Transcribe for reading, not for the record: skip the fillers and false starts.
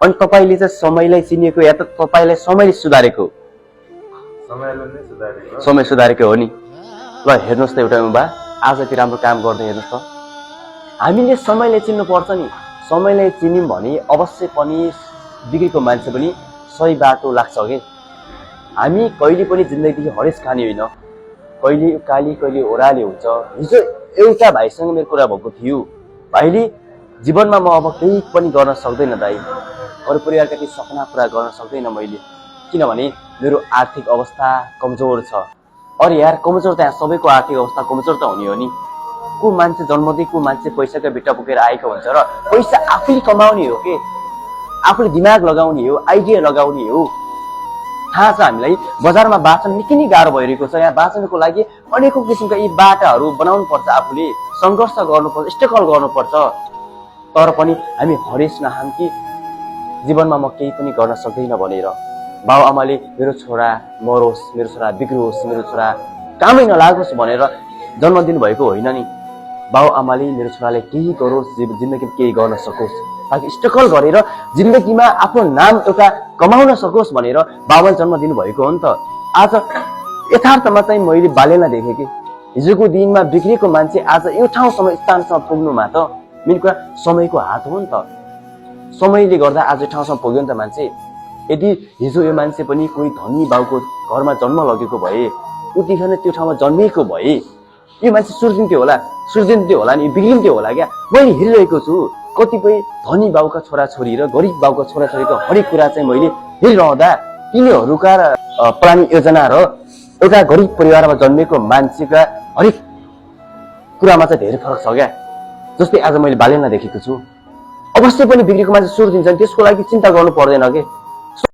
अनि तपाईले चाहिँ समयलाई चिनेको या त तपाईलाई समयले सुधारेको? समय सुधारेको हो नि। ल हेर्नुहोस् त एउटा बा, आज त्यो राम्रो काम गर्दै हेर्नुहोस् त। हामीले समयलाई चिन्नु पर्छ नि। समयलाई चिन्यौँ भने अवश्य पनि बिग्रेको मान्छे पनि सही बाटो लाग्छ के। हामी कहिले पनि जिन्दगीदेखि हरेस खाने होइन, कहिले उकाली कहिले ओह्राली हुन्छ। हिजो एउटा भाइसँग मेरो कुरा भएको थियो, भाइले जीवनमा म अब केही पनि गर्न सक्दैन दाइ, घर परिवारका केही सपना पुरा गर्न सक्दैन मैले, किनभने मेरो आर्थिक अवस्था कमजोर छ। अरे यार कमजोर त यहाँ सबैको आर्थिक अवस्था कमजोर त हुने हो नि। को मान्छे जन्मदै को मान्छे पैसाका बिटा बोकेर आएको हुन्छ र पैसा आफूले कमाउने हो के, आफूले दिमाग लगाउने हो, आइडिया लगाउने हो। थाहा छ हामीलाई बजारमा बाँच्न निकै नै गाह्रो भइरहेको छ। यहाँ बाँच्नको लागि अनेकौं किसिमका यी बाटाहरू बनाउनु पर्छ, आफूले सङ्घर्ष गर्नुपर्छ, स्ट्रगल गर्नुपर्छ। तर पनि हामी हरेस नहाम कि जीवनमा म केही पनि गर्न सक्दैन भनेर। बाउ आमाले मेरो छोरा मरोस्, मेरो छोरा बिग्रोस्, मेरो छोरा कामै नलागोस् भनेर जन्म दिनुभएको होइन नि। बाउ आमाले मेरो छोराले केही गरोस्, जिन्दगीमा केही गर्न सकोस्, ताकि स्ट्रगल गरेर जिन्दगीमा आफ्नो नाम एउटा कमाउन सकोस् भनेर बाबाले जन्म दिनुभएको हो नि त। आज यथार्थमा चाहिँ मैले बाल्यमा देखेँ कि हिजोको दिनमा बिग्रेको मान्छे आज यो ठाउँसम्म स्थानसम्म पुग्नुमा त मेरो कुरा समयको हात हो नि त। समयले गर्दा आज ठाउँसम्म पुग्यो नि त मान्छे। यदि हिजो यो मान्छे पनि कोही धनी बाउको घरमा जन्म लगेको भए, उतिखेर त्यो ठाउँमा जन्मिएको भए यो मान्छे सुर्जिन्थ्यो होला नि, बिग्रिन्थ्यो होला क्या। मैले हेरिरहेको छु कतिपय धनी बाउका छोराछोरी र गरिब बाउका छोराछोरीको हरेक कुरा चाहिँ मैले हेरिरहँदा तिनीहरूका प्लान योजना र एउटा गरिब परिवारमा जन्मेको मान्छेका हरेक कुरामा चाहिँ धेरै फरक छ क्या। जस्तै आज मैले बाल्यमा देखेको छु, अवश्य पनि बिग्रेको मान्छे सुर्जिन्छ, त्यसको लागि चिन्ता गर्नु पर्दैन के।